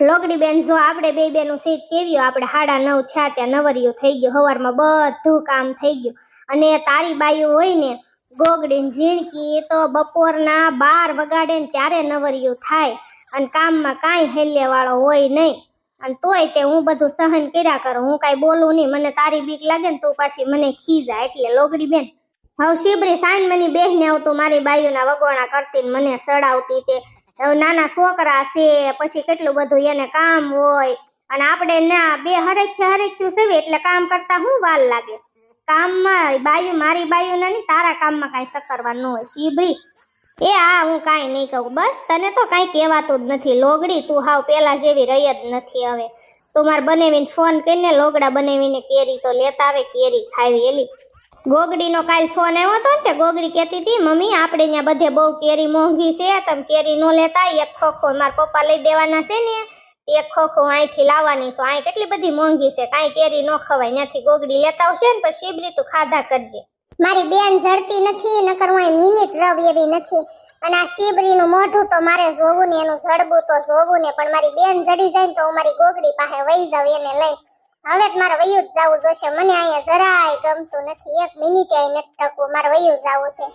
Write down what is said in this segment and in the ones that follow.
લોકડી બેન જો આપણે બે બેનું સીટ કેવ્યું આપણે 9:30 થયા ત્યાં નવરિયું થઈ ગયું હવારમાં બધું કામ થઈ ગયું અને તારી બાયું હોય ને ગોગડીન ઝીણકી તો બપોરના 12 વગાડે ને ત્યારે નવરિયું થાય અને કામમાં કાંઈ હેલ્ય વાળો હોય નહીં અને તોય તે હું બધું સહન કર્યા કરું હું કાંઈ બોલું નહીં મને તારી બીક લાગે ને તું પાછી મને ખીજા એટલે લોકડી બેન હવે શિબરી સાઈન મની બેહને આવતું મારી બાયુના વગોણા કરતી ને મને સડાવતી તે હવે નાના છોકરા છે પછી કેટલું બધું એને કામ હોય અને આપણે ના બે હરખ્યું સેવી એટલે કામ કરતા હું વાર લાગે કામમાં બાયુ મારી બાયુ ના નહીં તારા કામમાં કાંઈ સકરવા ન હોય શિબરી એ હા હું કાંઈ નહીં કહું બસ તને તો કાંઈ કહેવાતું જ નથી લોગડી તું હાવ પેલા જેવી રહી જ નથી હવે તું મારે બનાવીને ફોન કરીને લોગડા બનાવીને કેરી તો લેતા આવે કેરી ખાવી એલી ગોગડીનો કાલ ફોન આવ્યો હતો ને તે ગોગડી કહેતી હતી મમ્મી આપણે અહીંયા બધે બહુ કેરી મોંઘી છે તમે કેરી ન લેતા એક ખોખો મારા પપ્પા લઈ દેવાના છે ને એક ખોખો અહીંથી લાવવાની છો અહીં કેટલી બધી મોંઘી છે કાંઈ કેરી ન ખવાય ત્યાંથી ગોગડી લેતા આવશે ને પછી શિબરી તું ખાધા કરજે મારી બેન જડતી નથી નકર હું મિનિટ રવ એવી નથી અને આ શિબરીનું મોઢું તો મારે જોવું ને એનું જડબું તો જોવું ને પણ મારી બેન જડી જાય ને તો હું મારી ગોગડી પાસે વહી જાઉં એને લઈ હવે જ મારે વયું જ જવું જોશે મને અહીંયા જરાય ગમતું નથી એક મિનિટ નથી ટકવું મારે વયું જવું છે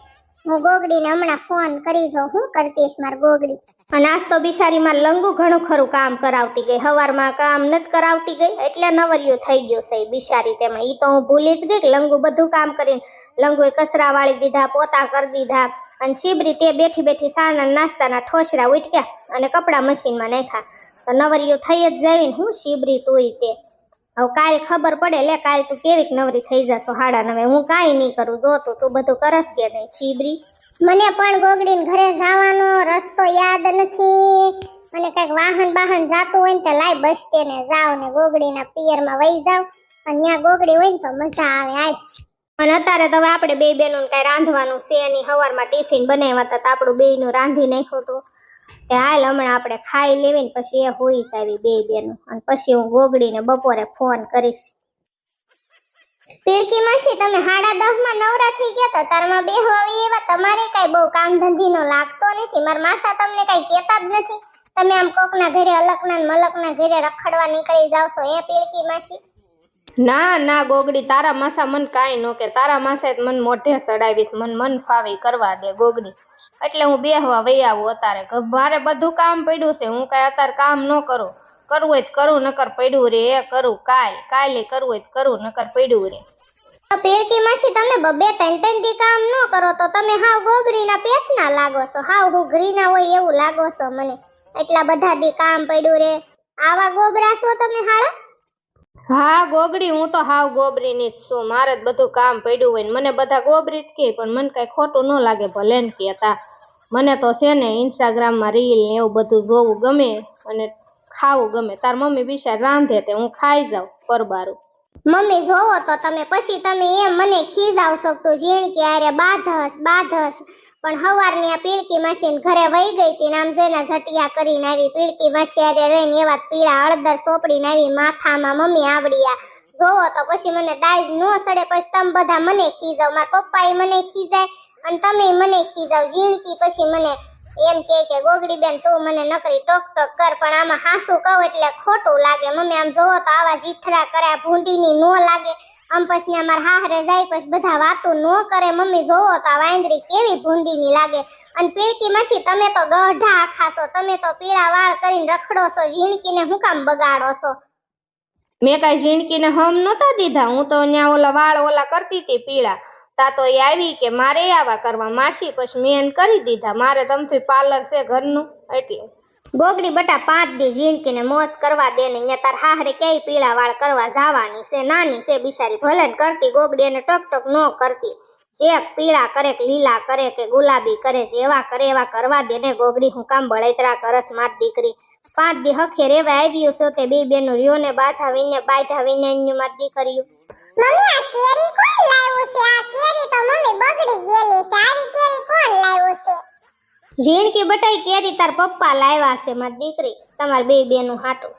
હું ગોગડીને હમણાં ફોન કરી જાઉં હું કરતીશ મારી ગોગડી અને આજ તો બિચારીમાં લંગુ ઘણું ખરું કામ કરાવતી ગઈ હવારમાં કામ નથી કરાવતી ગઈ એટલે નવરિયું થઈ ગયું છે બિચારી તેમાં ઈ તો હું ભૂલી જ ગઈ કે લંગુ બધું કામ કરીને લંગુએ કચરા વાળી દીધા પોતા કરી દીધા અને શિબરી તે બેઠી બેઠી સાના નાસ્તાના ઠોસરા ઉટક્યા અને કપડા મશીનમાં નાખ્યા તો નવરિયું થઈ જ જાય ને હું શિબરી તુંય તે હવે કાલ ખબર પડે લે કાલ તું કેવીક નવરી થઈ જશો 9:30 હું કાંઈ નહીં કરું જો તું બધું કરસ કે નહીં શિબરી મને પણ ગોગડીને ઘરે જવાનો રસ્તો યાદ નથી અને કઈક વાહન જાતું હોય ને તો લાય બસ સ્ટેન્ડે જાવ ને ગોગડીના પિયરમાં વહી જાવ અને ત્યાં ગોગડી હોય ને તો મજા આવે આય અને અત્યારે તો આપણે બે બેનું કઈ રાંધવાનું છે એની સવારમાં ટિફિન બનાવ્યા હતા આપણું બેયનું રાંધી નાખ્યું હતું કે હાલ હમણાં આપણે ખાઈ લેવી ને પછી એ હોઈ આવી બે બેનું અને પછી હું ગોગડીને બપોરે ફોન કરીશ પીળકી માસી તમે 10:30 નવરા થઈ ગયા તો તારમાં બેહવા એવા તમારે કઈ બહુ કામ ધંધીનો લાગતો નથી મારા માસા તમને કઈ કહેતા જ નથી તમે આમ કોકના ઘરે અલકના મલકના ઘરે રખડવા નીકળી જાવ છો એ પીળકી માસી ના ના ગોગડી તારા માસા મન કાંઈ નો કે તારા માસા મન મોઢે સડાવીશ મન ફાવી કરવા દે ગોગડી એટલે હું બેહવા વહી આવું અત્યારે મારે બધું કામ પડ્યું છે હું કઈ અત્યારે કામ ન કરું કરવું હોય તો કરું નકર પડ્યું રે એ કરું કાલે કરવું હોય તો કરું નકર પડ્યું રે પીળકી માસી તમે બબે ત્રણ દી કામ ન કરો તો તમે હાવ ગોગરીના પેટના લાગો છો હાવ હુગરીના હોય એવું લાગો છો મને એટલા બધા દી કામ પડ્યું રે આવા ગોબરા છો તમે હાડા હા ગોગડી હું તો હાવ ગોબરીની જ છું મારે જ બધું કામ પડ્યું હોય ને મને બધા ગોબરી જ કે પણ મને કઈ ખોટું ન લાગે ભલે ને કહેતા મને તો છે ને ઇન્સ્ટાગ્રામમાં રીલ ને એવું બધું જોવું ગમે અને ખાવું ગમે તાર મમ્મી બિચાર રાંધે તે હું ખાઈ જાઉં પરબારું મમ્મી જોવો તો તમે પછી તમે એમ મને ખીજાવશો તું ઝીણકી આરે બાધસ પણ હવારની આ પીળકી માસીને ઘરે વહી ગઈ હતી નામ જેના ઝટિયા કરીને આવી પીળકી માસી આરે રહીને એવા પીળા હળદર સોપડીને આવી માથામાં મમ્મી આવડિયા જોવો તો પછી મને દાઈજ નો સડે પછી તમે બધા મને ખીજાવ મારા પપ્પાએ મને ખીજાય અને તમે મને ખીજાવ ઝીણકી પછી મને એમ કે ગોગડી બેન તું મને નકરી ટોક કર પણ આમાં હાસુ કહું એટલે ખોટું લાગે મમ્મી આમ જોવો તો આવા જીથરા કર્યા ભૂંડીની નો લાગે આમ પછી અમાર હાહરે જાય પછી બધા વાતો નો કરે મમ્મી જોવો તો આ વાંદરી કેવી ભૂંડીની લાગે અને પીળકી માસી તમે તો ગઢા આખા છો તમે તો પીળા વાળ કરીને રખડો છો ઝીણકીને હું કામ બગાડો છો મેં કઈ ઝીણકીને હમ નહોતા દીધા હું તો ત્યાં ઓલા વાળ ઓલા કરતી હતી પીળા તા તો એ આવી કે મારે આવા કરવા માસી પછી મેં કરી દીધા મારે તમથી પાર્લર છે ઘરનું એટલે ગોગડી બટા 5 દી ઝીણકીને મોસ કરવા દે ને અહીંયા તાર હાહરે ક્યાંય પીળા વાળ કરવા જવાની છે નાની છે બિચારી ભલે ને કરતી ગોગડી એને ટક ન કરતી જે પીળા કરે કે લીલા કરે કે ગુલાબી કરે જેવા કરે એવા કરવા દે ને ગોગડી હું કામ બળૈતરા કરસ માર દીકરી 5 દી હખે રેવા આવ્યું છે તે બે બેનું રહ્યો ને બાધા વિને એની માર દીકરીયું મમ્મી આ કેરી કોણ લાવ્યું છે આ કેરી તો મમ્મી બગડી ગયેલી સારી કેરી કોણ લાવ્યું છે ઝીણકી બટાઈ કેરી તાર પપ્પા લાવ્યા છે માર દીકરી તમાર બે બેનું હાટું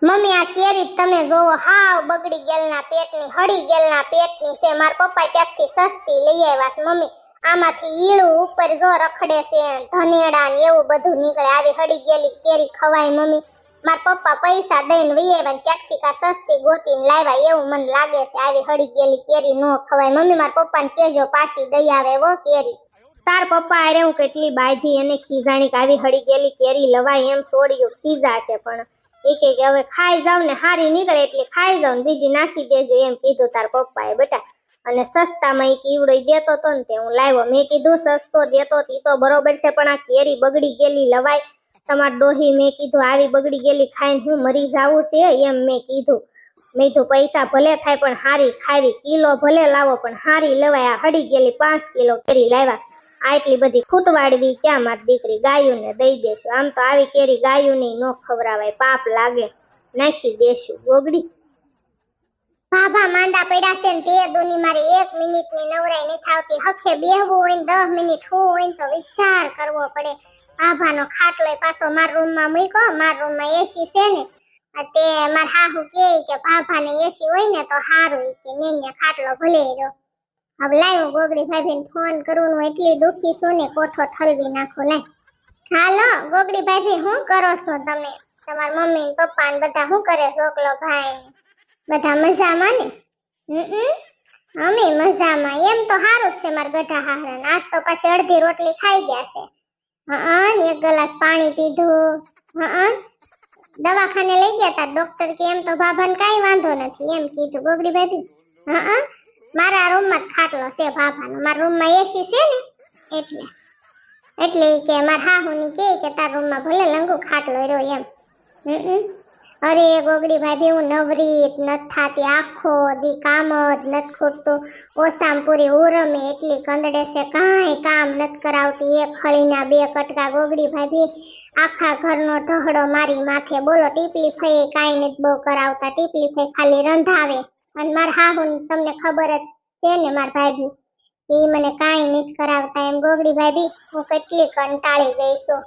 મમ્મી આ કેરી તમે જોવો હાવ બગડી ગયેલના પેટની હળી ગયેલના પેટની છે માર પપ્પા ત્યાંથી સસ્તી લઈ આવ્યા છે મમ્મી આમાંથી ઈળું ઉપર જો રખડે છે ધનેડા ને એવું બધું નીકળે આવી હળી ગયેલી કેરી ખવાય મમ્મી મારા પપ્પા પૈસા દઈને વૈયા ક્યાંકથી કા સસ્તી ગોતીને લાવ્યા એવું મને લાગે છે. આવી હળી ગયેલી કેરી નો ખવાય. મમ્મી મારા પપ્પાને કેજો પાછી દઈ આવે વો કેરી. તાર પપ્પા અરે હું કેટલી બાંધી એને ખીજાણી કે આવી હળી ગયેલી કેરી લવાય એમ છોડ્યું ખીજાશે, પણ એ કે હવે ખાઈ જાવ ને હારી નીકળે એટલે ખાઈ જાવ ને બીજી નાખી દેજો એમ કીધું તાર પપ્પાએ બેટા. અને સસ્તામાં એ કીવડો દેતો તો ને તે હું લાવ્યો. મેં કીધું સસ્તો દેતો તી તો બરોબર છે, પણ આ કેરી બગડી ગયેલી લવાય તમાર ડોહી? મેં કીધું આવી બગડી ગયેલી ખાઈને હું મરી જાવું છે એમ મેં કીધું. મેં કીધું પૈસા ભલે થાય પણ હારી ખાવી, કિલો ભલે લાવો પણ હારી લવાય. આ હળી ગયેલી 5 કિલો કેરી લાવ્યા. આટલી બધી ખૂટવાડવી ક્યાં મારી દીકરી? ગાયુંને દઈ દેશું. આમ તો આવી કેરી ગાયુંને ન ખવડાવાય, પાપ લાગે. નાખી દેશું ગોગડી. ભાભા માંદા પડ્યા છે ને તે દોની મારે 1 મિનિટની નવરાઈ નથી આવતી. હખે બેહવું હોય ને 10 મિનિટ હું હોય ને તો વિચાર કરવો પડે. ભાભાનો ખાટલો પાછો મારા રૂમમાં મૂક્યો. મારા રૂમમાં એસી છે ને તે મારા હાહુ કે ભાભાને એસી હોય ને તો સારું કે ને ખાટલો ભલે રહ્યો. હવે લાવ્યો ગોગડી ભાભીને ફોન કરું, એટલી દુખી છું ને કોઠો ઠલવી નાખો. લાય હાલો ગોગડી ભાભી, શું કરો છો તમે? તમારા મમ્મી ને પપ્પા ને બધા શું કરે? છોકલો ભાઈ બધા મજામાં ને? અમે મજામાં. એમ તો સારું જ છે મારા ગઢા હારા. આજ તો પાછી અડધી રોટલી ખાઈ ગયા છે. ને 1 ગ્લાસ પાણી પીધું. દવાખાને લઈ ગયા તા. ડોક્ટર કે એમ તો ભાભાને કાઈ વાંધો નથી એમ કીધું. ગોગડી ભાભી મારા રૂમમાં જ ખાટલો છે ભાભાનો. મારા રૂમમાં એસી છે ને એટલે ઈ કે મારા હાહુની કે તારા રૂમમાં ભલે લંગુ ખાટલો રહ્યો એમ. અરે ગોગડી ભાભી હું નવરી જ નથી થાતી. આખો દી કામ જ નથી ખૂટતું. ઓસામ પૂરી ઉરમે એટલી કંદડે છે, કાંઈ કામ નથી કરાવતી. 1 ખળીના 2 કટકા. ગોગડી ભાભી આખા ઘરનો ઢહડો મારી માથે. બોલો ટીપલી ફઈ કાંઈ નથી બહુ કરાવતા. ટીપલી ફઈ ખાલી રંધાવે. અને મારા હાહુ તમને ખબર જ છે ને મારા ભાભી, એ મને કાંઈ નથી કરાવતા એમ. ગોગડી ભાભી હું કેટલી કંટાળી ગઈ છું.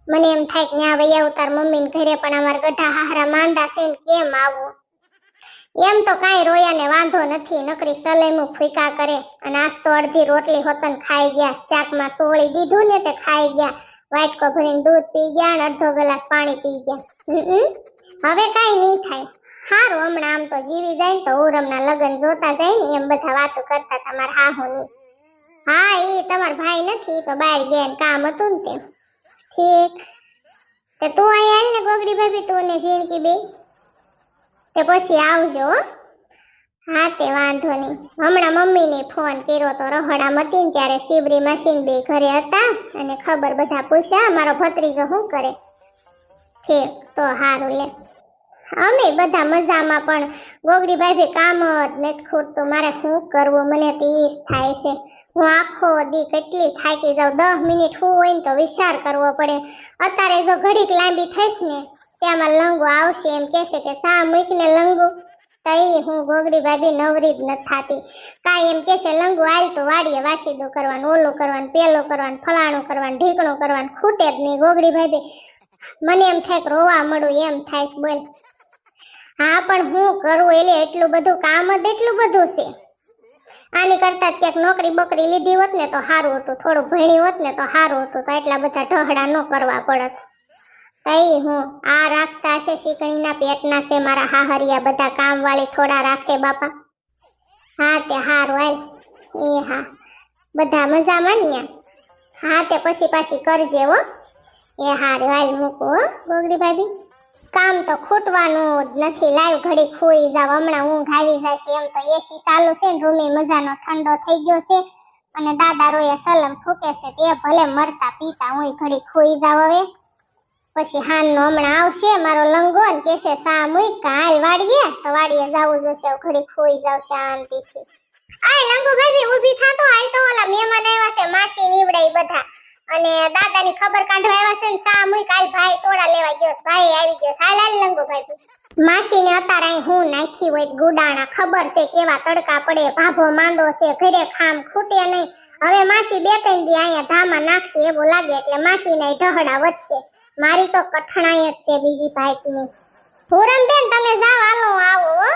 મને એમ થાય કે ન્યા વૈયા ઉતાર મમ્મીને ઘરે, પણ અમારા ગઢા હારા માંદા છે ને કેમ આવું? એમ તો કાંઈ રોયાને વાંધો નથી, નકરી સલેમું ફૂંકા કરે. અને આજ તો અડધી રોટલી હોતન ખાઈ ગયા. ચાકમાં સોળી દીધું ને તે ખાઈ ગયા. વાટકો ભરીને દૂધ પી ગયા અને અડધો ગ્લાસ પાણી પી ગયા. હવે કાંઈ નહીં થાય. હારું હમણાં આમ તો જીવી જાય ને તો ઉરમના લગ્ન જોતા જાય ને એમ બધા વાતો કરતા તમારા હાહુની. હા એ તમારા ભાઈ નથી તો બહાર ગયા ને કામ હતું ને તેમ. ઠીક તે તું અહીંયા આલ ને ગોગડી ભાભી, તું ને ઝીણકી બે તે પછી આવજો. હા તે વાંધો નહીં. હમણાં મમ્મીને ફોન કર્યો તો રહોડામાં હતી ને ત્યારે શિબરી માસીન બે ઘરે હતા અને ખબર બધા પૂછ્યા મારો ભત્રીજો શું કરે. ઠીક તો હારું લે. અમે બધા મજામાં, પણ ગોગડી ભાભી કામ જ નથી ખૂટતું. મારે શું કરવું? મને તો ઈ જ થાય છે. હું આખો દી કેટલી થાકી જાઉં. 10 મિનિટ હું હોય ને તો વિચાર કરવો પડે. અત્યારે જો ઘડીક લાંબી થઈશ ને ત્યાંમાં લંગુ આવશે એમ કહેશે કે સા મૂકને લંગુ. તઈ હું ગોગડી ભાભી નવરી જ નથી થાતી. કાંઈ એમ કહેશે લંગુ આલ તો વાડીએ વાસીદું કરવાનું, ઓલું કરવાનું, પેલું કરવાનું, ફલાણું કરવાનું, ઢીકણું કરવાનું, ખૂટે જ નહીં. ગોગડી ભાભી મને એમ થાય કે રોવા મળું એમ થાય. બોલ હા પણ હું કરું? એટલે એટલું બધું કામ જ એટલું બધું છે. આની કરતા જ ક્યાંક નોકરી બકરી લીધી હોત ને તો સારું હતું. થોડું ભણી હોત ને તો સારું હતું. તો એટલા બધા ઢહડા ન કરવા પડત. તઈ હું આ રાખતા છે શીકણીના પેટના છે મારા હાહરિયા. બધા કામ વાળી થોડા રાખે બાપા. હા તે હારું હાલ. એ હા બધા મજામાં ને? હા તે પછી પાછી કરજે હો. એ હારું હાલ મૂકું હો ગોગડી ભાભી. કામ તો ખૂટવાનું જ નથી. લાઈવ ઘડી ખોઈ જાવ. હમણાં ઊંઘ આવી જશે. એમ તો એસી ચાલુ છે ને રૂમે મજાનો ઠંડો થઈ ગયો છે અને દાદા રોયા સલમ ફૂકે છે તે ભલે મરતા પીતા હું ઘડી ખોઈ જાવ. હવે પછી હાનનો હમણાં આવશે મારો લંગો ને કહેશે સા મૂક હાલ વાડીએ, તો વાડીએ જાવું જોશે. ઘડી ખોઈ જાવ શાંતિથી. આ લંગુ ભાભી ઊભી થાતો. હાલ તો ઓલા મહેમાન આવ્યા છે માસી નીવડાઈ બધા અને દાદાની ખબર કાઢવા આવ્યા છે ને સા મૂક હાલ ભાઈ સોડા લેવા ગયો. ભાઈ આવી ગયો. હાલ હાલ લંગુ ભાભી. માસીને અત્યારે અહીં હું નાખી હોય ગુડાણા. ખબર છે કેવા તડકા પડે. ભાભો માંદો છે. ઘરે ખામ ખૂટે નહીં. હવે માસી 2-3 દી અહીંયા ધામા નાખશે એવું લાગે એટલે માસીને ઢહડા વધશે. મારી તો કઠણાઈ જ છે બીજી ભાઈની. પૂરમ બેન તમે જાવ હાલો આવો હો.